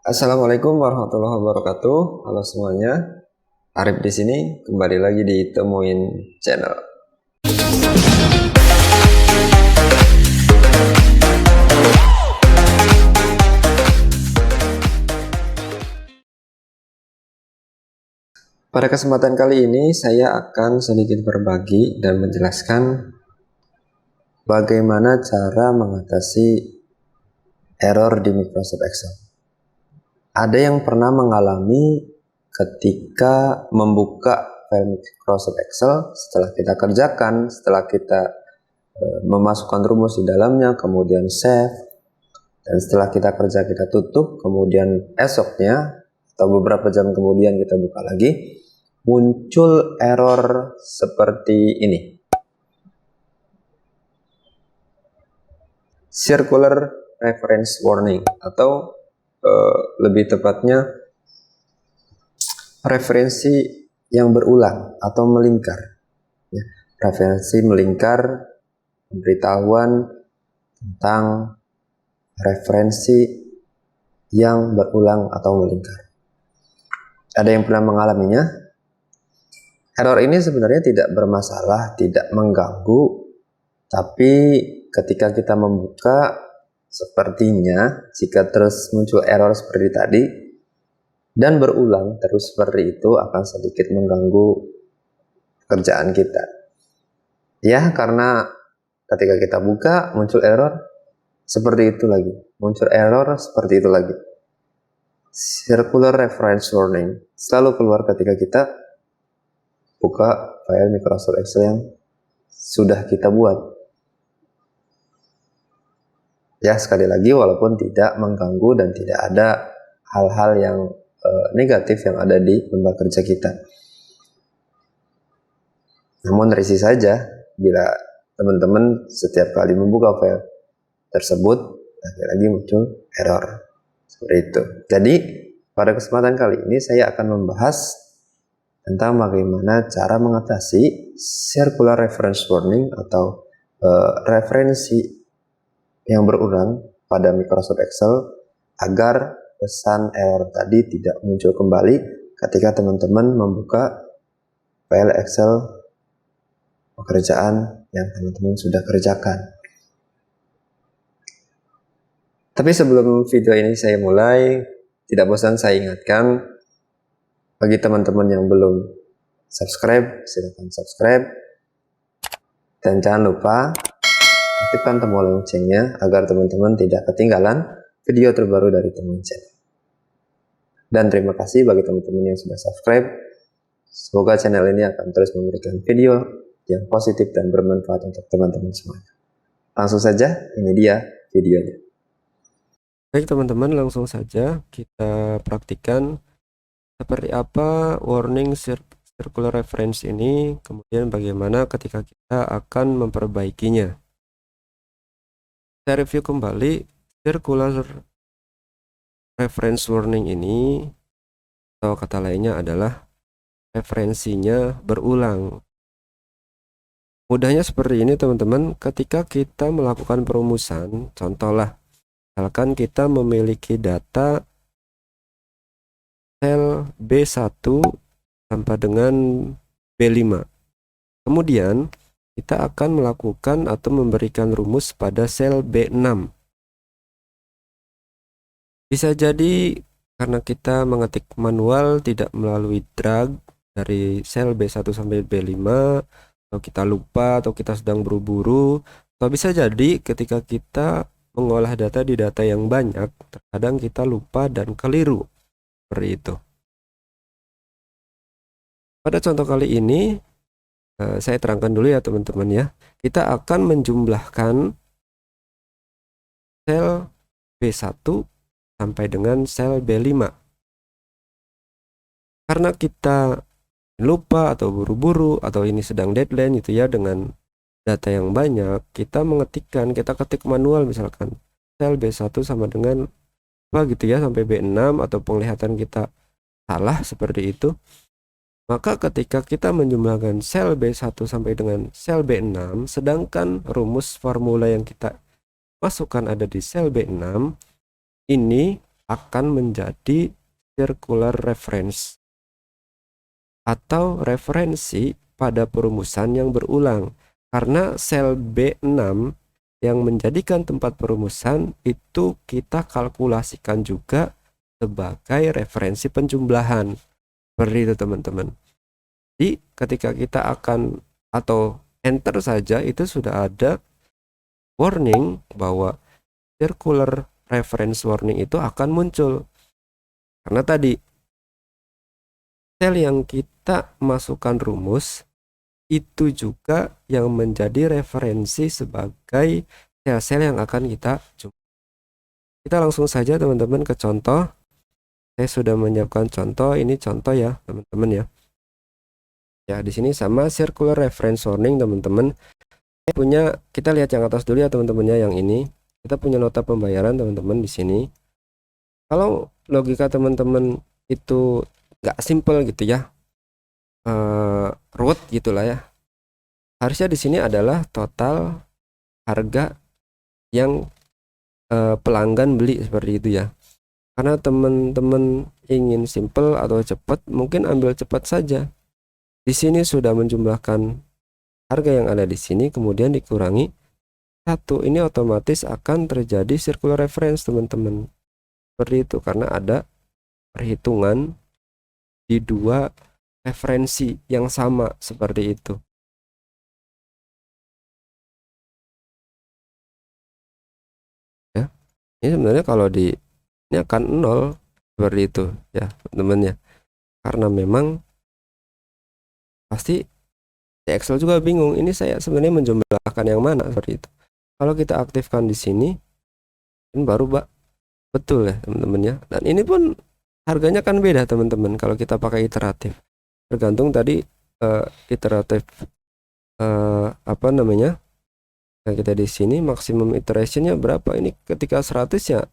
Assalamualaikum warahmatullahi wabarakatuh. Halo semuanya. Arif di sini kembali lagi di Temuin Channel. Pada kesempatan kali ini saya akan sedikit berbagi dan menjelaskan bagaimana cara mengatasi error di Microsoft Excel. Ada yang pernah mengalami ketika membuka file Microsoft Excel, setelah kita kerjakan, setelah kita memasukkan rumus di dalamnya, kemudian save, dan setelah kita kerja kita tutup, kemudian esoknya atau beberapa jam kemudian kita buka lagi, muncul error seperti ini. Circular reference warning, atau lebih tepatnya referensi yang berulang atau melingkar. Ya, referensi melingkar, pemberitahuan tentang referensi yang berulang atau melingkar. Ada yang pernah mengalaminya? Error ini sebenarnya tidak bermasalah, tidak mengganggu, tapi ketika kita membuka, sepertinya jika terus muncul error seperti tadi dan berulang terus seperti itu akan sedikit mengganggu pekerjaan kita. Ya, karena ketika kita buka muncul error seperti itu lagi, muncul error seperti itu lagi. Circular reference warning selalu keluar ketika kita buka file Microsoft Excel yang sudah kita buat. Ya, sekali lagi, walaupun tidak mengganggu dan tidak ada hal-hal yang negatif yang ada di lembar kerja kita. Namun risih saja bila teman-teman setiap kali membuka file tersebut lagi-lagi muncul error seperti itu. Jadi pada kesempatan kali ini saya akan membahas tentang bagaimana cara mengatasi circular reference warning atau referensi yang berulang pada Microsoft Excel agar pesan error tadi tidak muncul kembali ketika teman-teman membuka file Excel pekerjaan yang teman-teman sudah kerjakan. Tapi sebelum video ini saya mulai, tidak bosan saya ingatkan bagi teman-teman yang belum subscribe, silakan subscribe, dan jangan lupa aktifkan tombol loncengnya agar teman-teman tidak ketinggalan video terbaru dari Temuin Channel. Dan terima kasih bagi teman-teman yang sudah subscribe. Semoga channel ini akan terus memberikan video yang positif dan bermanfaat untuk teman-teman semua. Langsung saja, ini dia videonya. Baik teman-teman, langsung saja kita praktikan seperti apa warning circular reference ini, kemudian bagaimana ketika kita akan memperbaikinya. Saya review kembali circular reference warning ini, atau kata lainnya adalah referensinya berulang. Mudahnya seperti ini teman-teman, ketika kita melakukan perumusan, contohlah misalkan kita memiliki data sel B1 sampai dengan B5. Kemudian kita akan melakukan atau memberikan rumus pada sel B6. Bisa jadi karena kita mengetik manual tidak melalui drag dari sel B1 sampai B5, atau kita lupa, atau kita sedang buru-buru, atau bisa jadi ketika kita mengolah data di data yang banyak, terkadang kita lupa dan keliru seperti itu. Pada contoh kali ini saya terangkan dulu ya teman-teman ya. Kita akan menjumlahkan sel B1 sampai dengan sel B5. Karena kita lupa atau buru-buru atau ini sedang deadline gitu ya, dengan data yang banyak, kita ketik manual misalkan sel B1 sama dengan apa gitu ya sampai B6, atau penglihatan kita salah seperti itu. Maka ketika kita menjumlahkan sel B1 sampai dengan sel B6, sedangkan rumus formula yang kita masukkan ada di sel B6, ini akan menjadi circular reference atau referensi pada perumusan yang berulang, karena sel B6 yang menjadikan tempat perumusan itu kita kalkulasikan juga sebagai referensi penjumlahan. Seperti itu teman-teman. Jadi ketika kita akan atau enter saja itu sudah ada warning bahwa circular reference warning itu akan muncul. Karena tadi sel yang kita masukkan rumus itu juga yang menjadi referensi sebagai sel-sel yang akan kita jumlah. Kita langsung saja teman-teman ke contoh. Saya sudah menyiapkan contoh, ini contoh ya teman-teman ya. Ya, di sini sama circular reference warning teman-teman. Kita lihat yang atas dulu ya teman-teman ya, yang ini. Kita punya nota pembayaran teman-teman di sini. Kalau logika teman-teman itu nggak simple gitu ya, root gitulah ya. Harusnya di sini adalah total harga yang pelanggan beli, seperti itu ya. Karena teman-teman ingin simple atau cepat, mungkin ambil cepat saja. Di sini sudah menjumlahkan harga yang ada di sini, kemudian dikurangi 1. Ini otomatis akan terjadi circular reference teman-teman. Seperti itu, karena ada perhitungan di dua referensi yang sama, seperti itu. Ya, ini sebenarnya kalau ini akan 0 seperti itu ya teman-teman ya. Karena memang pasti di Excel juga bingung, ini saya sebenarnya menjumlahkan yang mana, seperti itu. Kalau kita aktifkan di sini, ini baru betul ya teman-teman ya. Dan ini pun harganya kan beda teman-teman kalau kita pakai iteratif. Tergantung tadi iteratif apa namanya? Nah, kita di sini maksimum iterationnya berapa? Ini ketika 100 ya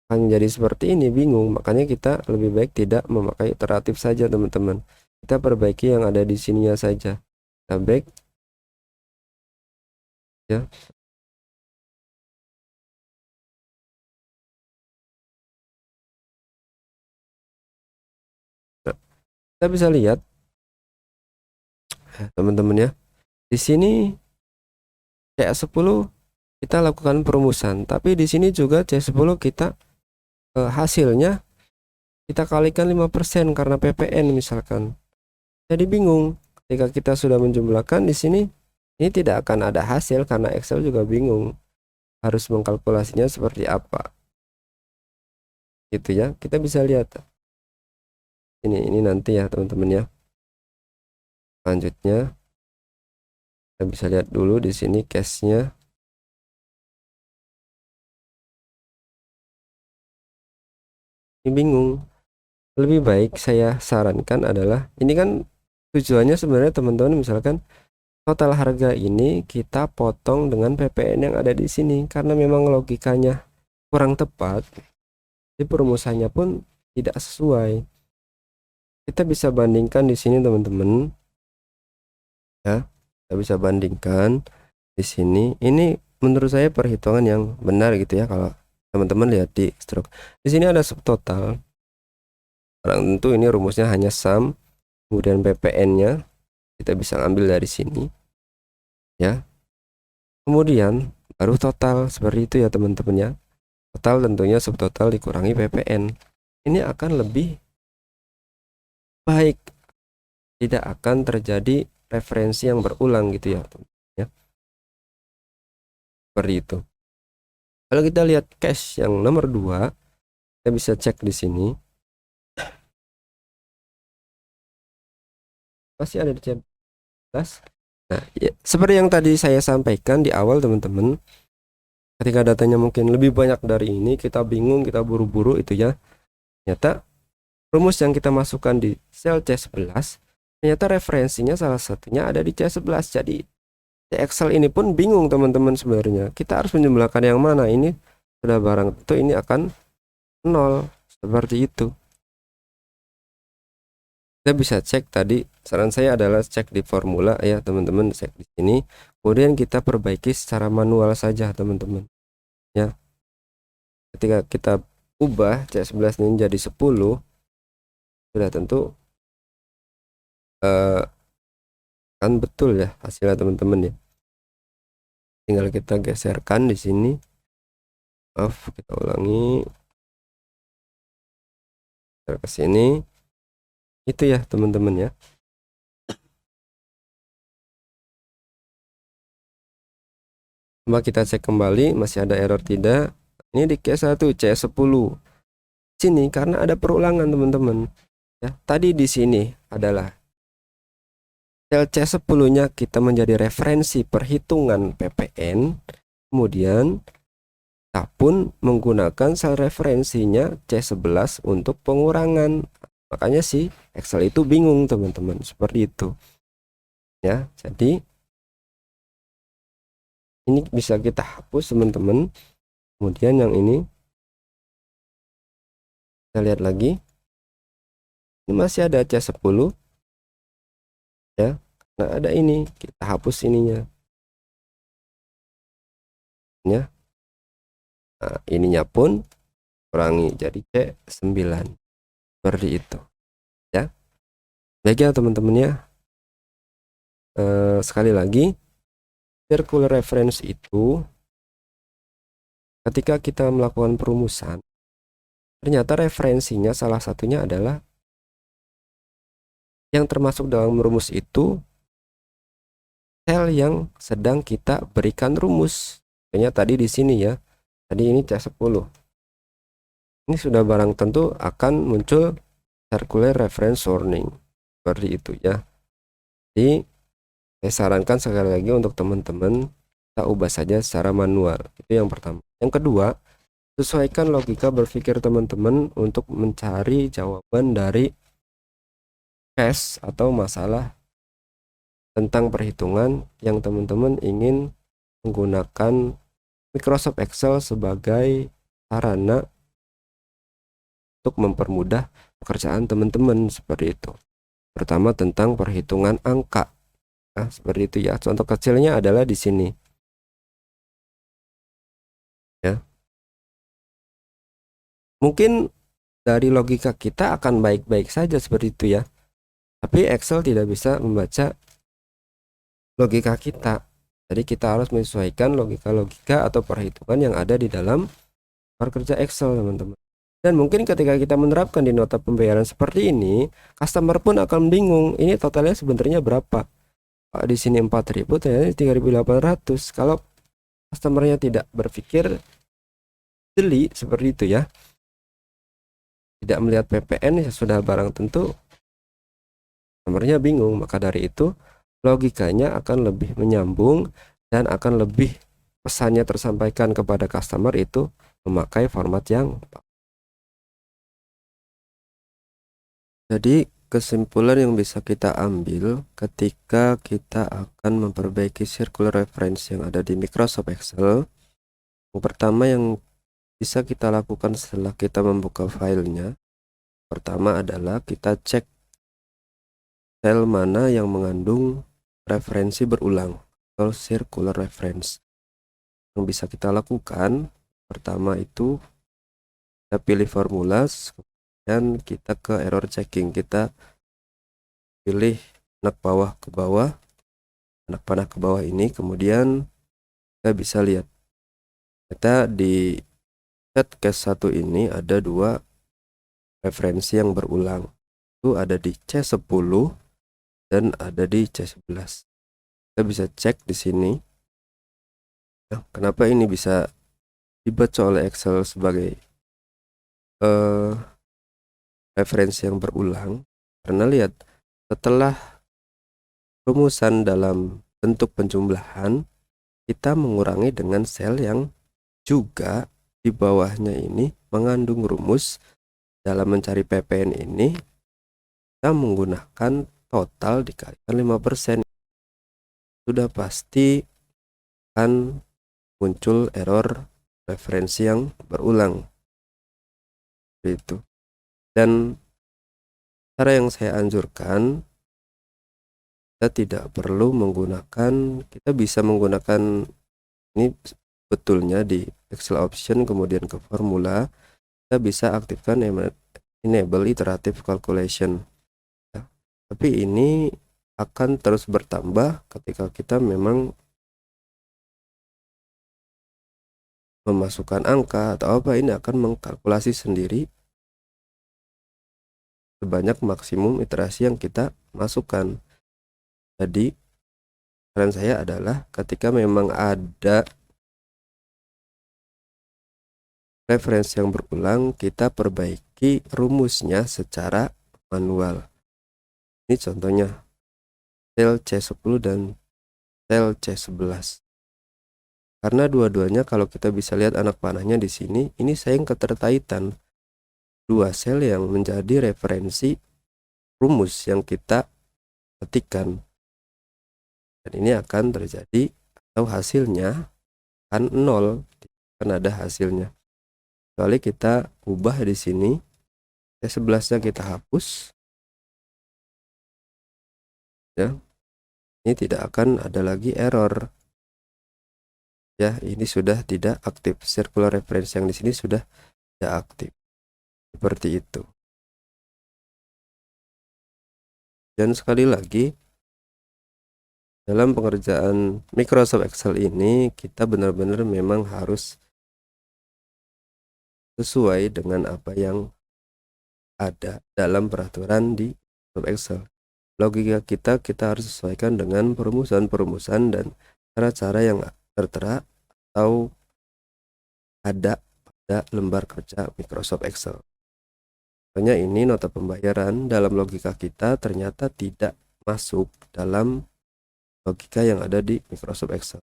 akan jadi seperti ini, bingung. Makanya kita lebih baik tidak memakai iteratif saja teman-teman. Kita perbaiki yang ada di sininya saja. Kita back ya. Nah, kita bisa lihat teman-teman ya. Di sini C10 kita lakukan perumusan, tapi di sini juga C10 kita hasilnya kita kalikan 5% karena PPN misalkan. Jadi bingung ketika kita sudah menjumlahkan di sini, ini tidak akan ada hasil karena Excel juga bingung harus mengkalkulasinya seperti apa. Gitu ya. Kita bisa lihat ini nanti ya teman-teman ya. Selanjutnya kita bisa lihat dulu di sini case-nya. Ini bingung. Lebih baik saya sarankan adalah, ini kan tujuannya sebenarnya teman-teman, misalkan total harga ini kita potong dengan PPN yang ada di sini, karena memang logikanya kurang tepat. Di perumusannya pun tidak sesuai. Kita bisa bandingkan di sini teman-teman. Ya, kita bisa bandingkan di sini. Ini menurut saya perhitungan yang benar gitu ya. Kalau teman-teman lihat di stroke, di sini ada subtotal. Tentu ini rumusnya hanya sum, kemudian PPN-nya kita bisa ambil dari sini. Ya. Kemudian baru total, seperti itu ya teman-teman ya. Total tentunya subtotal dikurangi PPN. Ini akan lebih baik. Tidak akan terjadi referensi yang berulang gitu ya, ya. Seperti itu. Kalau kita lihat cache yang nomor 2, kita bisa cek di sini. Masih ada di C11. Nah, ya, seperti yang tadi saya sampaikan di awal teman-teman, ketika datanya mungkin lebih banyak dari ini, kita bingung, kita buru-buru itu ya. Ternyata rumus yang kita masukkan di sel C11, ternyata referensinya salah satunya ada di C11. Jadi di Excel ini pun bingung teman-teman sebenarnya. Kita harus menjumlahkan yang mana? Ini sudah barang tentu ini akan 0, seperti itu. Kita bisa cek tadi, saran saya adalah cek di formula ya teman-teman, cek di sini. Kemudian kita perbaiki secara manual saja teman-teman. Ya. Ketika kita ubah C11 ini jadi 10, sudah tentu kan betul ya hasilnya teman-teman ya. Tinggal kita geserkan di sini. Maaf, kita ulangi ke sini. Itu ya teman-teman ya. Coba kita cek kembali, masih ada error tidak? Ini di C1 C10 sini karena ada perulangan teman-teman ya. Tadi di sini adalah sel C10-nya kita menjadi referensi perhitungan PPN, kemudian kita pun menggunakan sel referensinya C11 untuk pengurangan. Makanya sih Excel itu bingung teman-teman, seperti itu ya. Jadi ini bisa kita hapus teman-teman. Kemudian yang ini kita lihat lagi, ini masih ada C10 ya. Nah ada ini, kita hapus ininya ya. Nah, ininya pun kurangi jadi C9, seperti itu ya. Baik ya teman-teman ya. Sekali lagi, circular reference itu ketika kita melakukan perumusan, ternyata referensinya salah satunya adalah yang termasuk dalam rumus itu sel yang sedang kita berikan rumus. Contohnya tadi di sini ya. Tadi ini C10. Ini sudah barang tentu akan muncul circular reference warning. Seperti itu ya. Jadi saya sarankan sekali lagi untuk teman-teman kita ubah saja secara manual. Itu yang pertama. Yang kedua, sesuaikan logika berpikir teman-teman untuk mencari jawaban dari case atau masalah tentang perhitungan yang teman-teman ingin menggunakan Microsoft Excel sebagai sarana untuk mempermudah pekerjaan teman-teman, seperti itu. Pertama tentang perhitungan angka. Nah, seperti itu ya. Contoh kecilnya adalah di sini. Ya. Mungkin dari logika kita akan baik-baik saja seperti itu ya. Tapi Excel tidak bisa membaca logika kita. Jadi kita harus menyesuaikan logika-logika atau perhitungan yang ada di dalam kerja Excel, teman-teman. Dan mungkin ketika kita menerapkan di nota pembayaran seperti ini, customer pun akan bingung, ini totalnya sebenarnya berapa? Di sini 4.000, ternyata 3.800. Kalau customernya tidak berpikir jeli seperti itu ya, tidak melihat PPN ya sudah barang tentu customernya bingung. Maka dari itu logikanya akan lebih menyambung dan akan lebih pesannya tersampaikan kepada customer itu memakai format yang. Jadi kesimpulan yang bisa kita ambil ketika kita akan memperbaiki circular reference yang ada di Microsoft Excel, yang pertama yang bisa kita lakukan setelah kita membuka filenya, pertama adalah kita cek sel mana yang mengandung referensi berulang atau circular reference. Yang bisa kita lakukan pertama itu kita pilih formula dan kita ke error checking, kita pilih anak bawah ke bawah, anak panah ke bawah ini, kemudian kita bisa lihat kita di set case 1 ini ada 2 referensi yang berulang, itu ada di C10 dan ada di C11. Kita bisa cek di sini. Nah, kenapa ini bisa dibaca oleh Excel sebagai referensi yang berulang? Karena lihat, setelah rumusan dalam bentuk penjumlahan, kita mengurangi dengan sel yang juga di bawahnya ini mengandung rumus. Dalam mencari PPN ini kita menggunakan total dikalikan 5%. Sudah pasti akan muncul error referensi yang berulang. Itu. Dan cara yang saya anjurkan, kita tidak perlu menggunakan, kita bisa menggunakan ini betulnya di Excel option kemudian ke formula, kita kita bisa aktifkan enable iterative calculation. Ya, tapi ini akan terus bertambah ketika kita memang memasukkan angka atau apa, ini akan mengkalkulasi sendiri sebanyak maksimum iterasi yang kita masukkan. Jadi saran saya adalah ketika memang ada referensi yang berulang, kita perbaiki rumusnya secara manual. Ini contohnya sel C10 dan sel C11. Karena dua-duanya kalau kita bisa lihat anak panahnya di sini, ini sayang keterkaitan dua sel yang menjadi referensi rumus yang kita ketikkan. Dan ini akan terjadi atau hasilnya kan 0, kan ada hasilnya. Kecuali kita ubah di sini, C11-nya kita hapus. Ya. Ini tidak akan ada lagi error. Ya, ini sudah tidak aktif. Circular reference yang di sini sudah tidak aktif. Seperti itu. Dan sekali lagi, dalam pengerjaan Microsoft Excel ini, kita benar-benar memang harus sesuai dengan apa yang ada dalam peraturan di Microsoft Excel. Logika kita harus sesuaikan dengan perumusan-perumusan dan cara-cara yang tertera atau ada pada lembar kerja Microsoft Excel. Contohnya ini nota pembayaran dalam logika kita ternyata tidak masuk dalam logika yang ada di Microsoft Excel.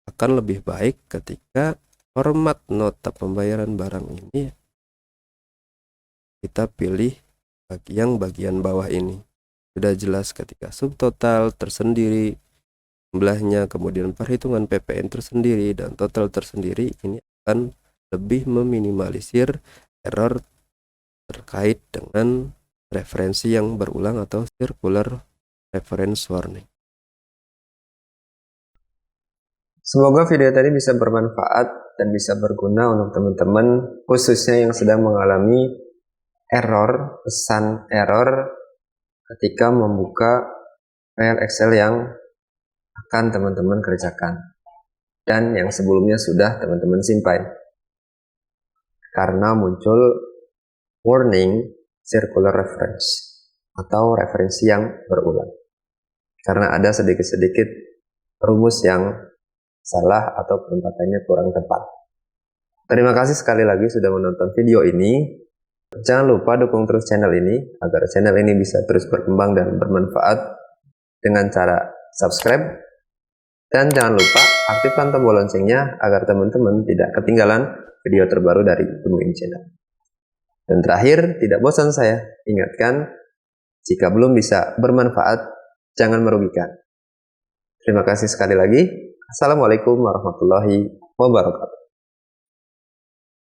Akan lebih baik ketika format nota pembayaran barang ini kita pilih bagian bawah ini. Sudah jelas ketika subtotal tersendiri, jumlahnya, kemudian perhitungan PPN tersendiri dan total tersendiri, ini akan lebih meminimalisir error terkait dengan referensi yang berulang atau circular reference warning. Semoga video tadi bisa bermanfaat dan bisa berguna untuk teman-teman, khususnya yang sedang mengalami error, pesan error ketika membuka file Excel yang akan teman-teman kerjakan dan yang sebelumnya sudah teman-teman simpan, karena muncul warning circular reference atau referensi yang berulang karena ada sedikit-sedikit rumus yang salah atau penempatannya kurang tepat. Terima kasih sekali lagi sudah menonton video ini. Jangan lupa dukung terus channel ini agar channel ini bisa terus berkembang dan bermanfaat dengan cara subscribe, dan jangan lupa aktifkan tombol loncengnya agar teman-teman tidak ketinggalan video terbaru dari Temuin Channel. Dan terakhir, tidak bosan saya ingatkan, jika belum bisa bermanfaat, jangan merugikan. Terima kasih sekali lagi. Assalamualaikum warahmatullahi wabarakatuh.